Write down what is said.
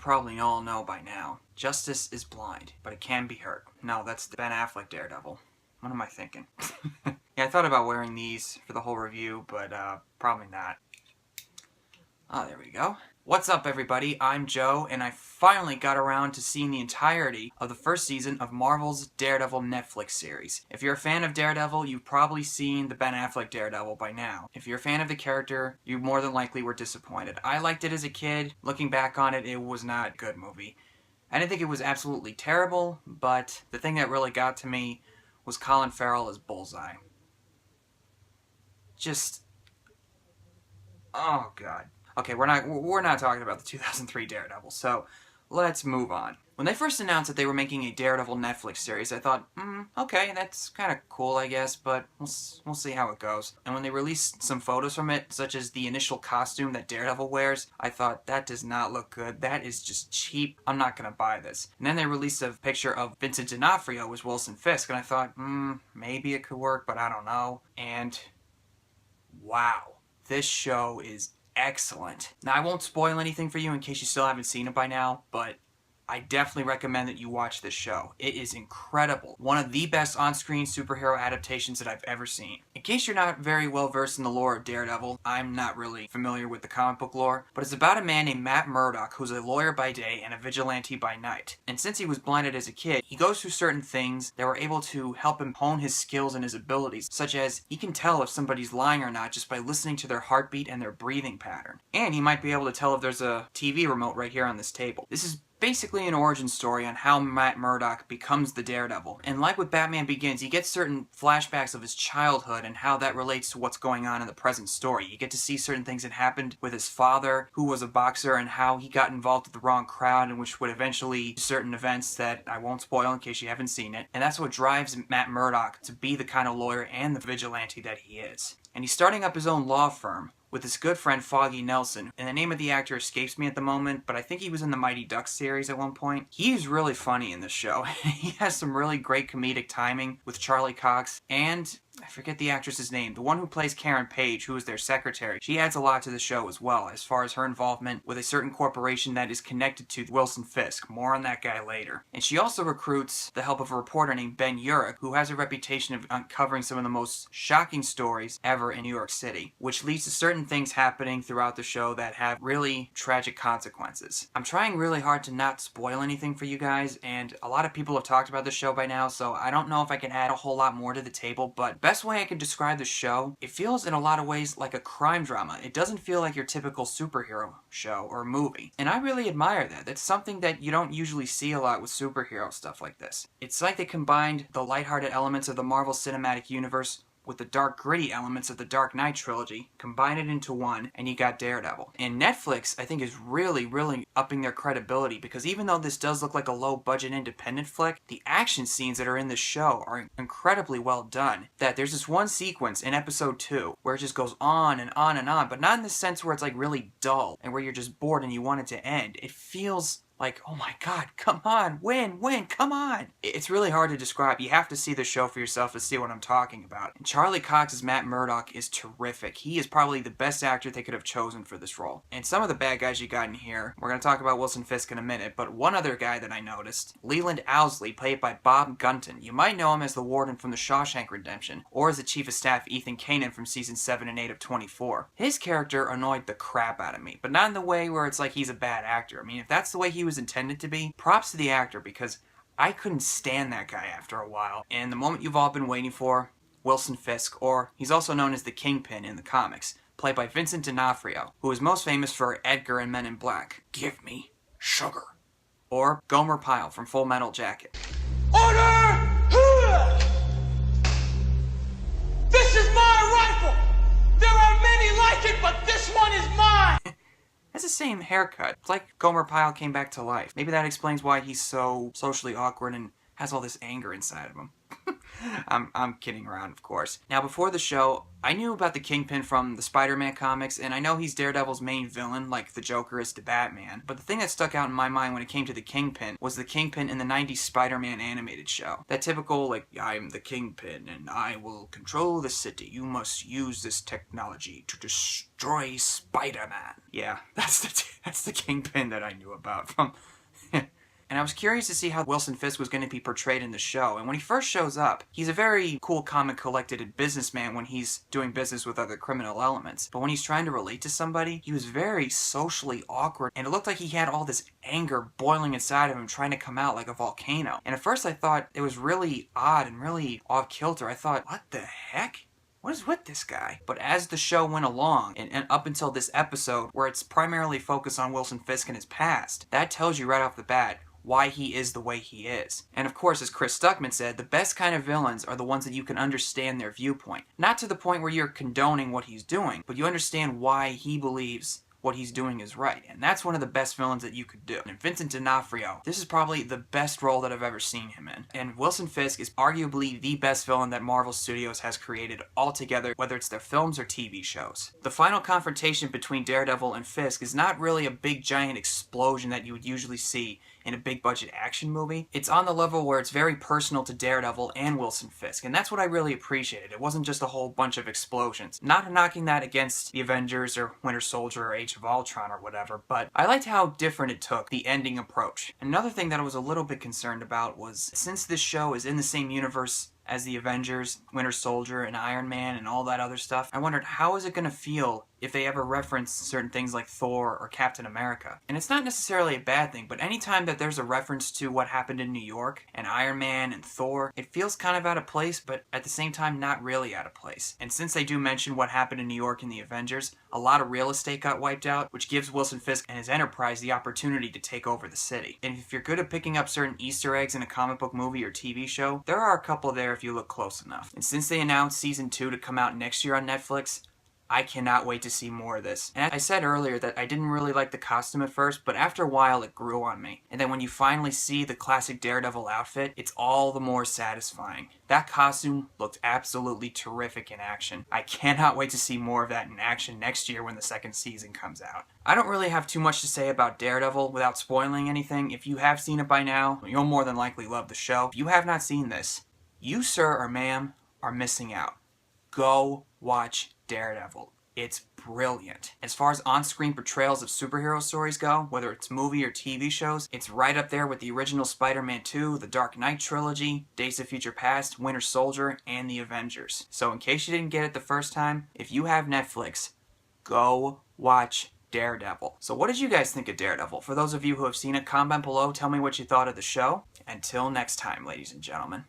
probably all know by now, justice is blind, but it can be heard. No, that's the Ben Affleck Daredevil. What am I thinking? Yeah, I thought about wearing these for the whole review, but probably not. Oh, there we go. What's up, everybody? I'm Joe, and I finally got around to seeing the entirety of the first season of Marvel's Daredevil Netflix series. If you're a fan of Daredevil, you've probably seen the Ben Affleck Daredevil by now. If you're a fan of the character, you more than likely were disappointed. I liked it as a kid. Looking back on it, it was not a good movie. I didn't think it was absolutely terrible, but the thing that really got to me was Colin Farrell as Bullseye. Just... oh, God. Okay, we're not talking about the 2003 Daredevil, so let's move on. When they first announced that they were making a Daredevil Netflix series, I thought, okay, that's kind of cool, I guess, but we'll see how it goes. And when they released some photos from it, such as the initial costume that Daredevil wears, I thought, that does not look good. That is just cheap. I'm not going to buy this. And then they released a picture of Vincent D'Onofrio as Wilson Fisk, and I thought, maybe it could work, but I don't know. And wow, this show is excellent. Now, I won't spoil anything for you in case you still haven't seen it by now, but I definitely recommend that you watch this show. It is incredible. One of the best on-screen superhero adaptations that I've ever seen. In case you're not very well versed in the lore of Daredevil, I'm not really familiar with the comic book lore, but it's about a man named Matt Murdock who's a lawyer by day and a vigilante by night. And since he was blinded as a kid, he goes through certain things that were able to help him hone his skills and his abilities, such as he can tell if somebody's lying or not just by listening to their heartbeat and their breathing pattern. And he might be able to tell if there's a TV remote right here on this table. This is basically an origin story on how Matt Murdock becomes the Daredevil. And like with Batman Begins, you get certain flashbacks of his childhood and how that relates to what's going on in the present story. You get to see certain things that happened with his father, who was a boxer, and how he got involved with the wrong crowd, and which would eventually lead to certain events that I won't spoil in case you haven't seen it. And that's what drives Matt Murdock to be the kind of lawyer and the vigilante that he is. And he's starting up his own law firm with his good friend Foggy Nelson, and the name of the actor escapes me at the moment, but I think he was in the Mighty Ducks series at one point. He's really funny in this show. He has some really great comedic timing with Charlie Cox, and I forget the actress's name, the one who plays Karen Page, who is their secretary. She adds a lot to the show as well, as far as her involvement with a certain corporation that is connected to Wilson Fisk. More on that guy later. And she also recruits the help of a reporter named Ben Urich, who has a reputation of uncovering some of the most shocking stories ever in New York City, which leads to certain things happening throughout the show that have really tragic consequences. I'm trying really hard to not spoil anything for you guys, and a lot of people have talked about the show by now, so I don't know if I can add a whole lot more to the table, but best way I can describe the show, it feels in a lot of ways like a crime drama. It doesn't feel like your typical superhero show or movie. And I really admire that. That's something that you don't usually see a lot with superhero stuff like this. It's like they combined the lighthearted elements of the Marvel Cinematic Universe with the dark, gritty elements of the Dark Knight trilogy, combine it into one, and you got Daredevil. And Netflix, I think, is really, really upping their credibility, because even though this does look like a low-budget independent flick, the action scenes that are in this show are incredibly well done. That there's this one sequence in episode 2 where it just goes on and on and on, but not in the sense where it's like really dull and where you're just bored and you want it to end. It feels like, oh my god, come on, win, come on. It's really hard to describe. You have to see the show for yourself to see what I'm talking about. And Charlie Cox as Matt Murdock is terrific. He is probably the best actor they could have chosen for this role. And some of the bad guys you got in here, we're going to talk about Wilson Fisk in a minute, but one other guy that I noticed, Leland Owsley, played by Bob Gunton. You might know him as the warden from The Shawshank Redemption, or as the chief of staff Ethan Kanan from season 7 and 8 of 24. His character annoyed the crap out of me, but not in the way where it's like he's a bad actor. I mean, if that's the way he was intended to be, props to the actor, because I couldn't stand that guy after a while. And the moment you've all been waiting for, Wilson Fisk, or he's also known as the Kingpin in the comics, played by Vincent D'Onofrio, who is most famous for Edgar in Men in Black. Give me sugar. Or Gomer Pyle from Full Metal Jacket. Order! This is my rifle! There are many like it, but this one is mine! Has the same haircut. It's like Gomer Pyle came back to life. Maybe that explains why he's so socially awkward and has all this anger inside of him. I'm kidding around, of course. Now, before the show, I knew about the Kingpin from the Spider-Man comics, and I know he's Daredevil's main villain, like the Joker is to Batman. But the thing that stuck out in my mind when it came to the Kingpin was the Kingpin in the 90s Spider-Man animated show. That typical, like, I'm the Kingpin, and I will control the city. You must use this technology to destroy Spider-Man. Yeah, that's the Kingpin that I knew about from... And I was curious to see how Wilson Fisk was going to be portrayed in the show. And when he first shows up, he's a very cool, calm, and collected businessman when he's doing business with other criminal elements. But when he's trying to relate to somebody, he was very socially awkward. And it looked like he had all this anger boiling inside of him trying to come out like a volcano. And at first I thought it was really odd and really off-kilter. I thought, what the heck? What is with this guy? But as the show went along, and up until this episode, where it's primarily focused on Wilson Fisk and his past, that tells you right off the bat why he is the way he is. And of course, as Chris Stuckman said, the best kind of villains are the ones that you can understand their viewpoint. Not to the point where you're condoning what he's doing, but you understand why he believes what he's doing is right. And that's one of the best villains that you could do. And Vincent D'Onofrio, this is probably the best role that I've ever seen him in. And Wilson Fisk is arguably the best villain that Marvel Studios has created altogether, whether it's their films or TV shows. The final confrontation between Daredevil and Fisk is not really a big giant explosion that you would usually see in a big budget action movie. It's on the level where it's very personal to Daredevil and Wilson Fisk, and that's what I really appreciated. It wasn't just a whole bunch of explosions. Not knocking that against the Avengers or Winter Soldier or Age of Ultron or whatever, but I liked how different it took the ending approach. Another thing that I was a little bit concerned about was, since this show is in the same universe as the Avengers, Winter Soldier, and Iron Man, and all that other stuff, I wondered, how is it going to feel if they ever reference certain things like Thor or Captain America? And it's not necessarily a bad thing, but anytime that there's a reference to what happened in New York, and Iron Man, and Thor, it feels kind of out of place, but at the same time, not really out of place. And since they do mention what happened in New York in the Avengers, a lot of real estate got wiped out, which gives Wilson Fisk and his enterprise the opportunity to take over the city. And if you're good at picking up certain Easter eggs in a comic book movie or TV show, there are a couple there if you look close enough. And since they announced Season 2 to come out next year on Netflix, I cannot wait to see more of this. And I said earlier that I didn't really like the costume at first, but after a while it grew on me. And then when you finally see the classic Daredevil outfit, it's all the more satisfying. That costume looked absolutely terrific in action. I cannot wait to see more of that in action next year when the second season comes out. I don't really have too much to say about Daredevil without spoiling anything. If you have seen it by now, you'll more than likely love the show. If you have not seen this, you, sir or ma'am, are missing out. Go watch Daredevil. It's brilliant. As far as on-screen portrayals of superhero stories go, whether it's movie or TV shows, it's right up there with the original Spider-Man 2, the Dark Knight trilogy, Days of Future Past, Winter Soldier, and the Avengers. So in case you didn't get it the first time, if you have Netflix, go watch Daredevil. So what did you guys think of Daredevil? For those of you who have seen it, comment below, tell me what you thought of the show. Until next time, ladies and gentlemen.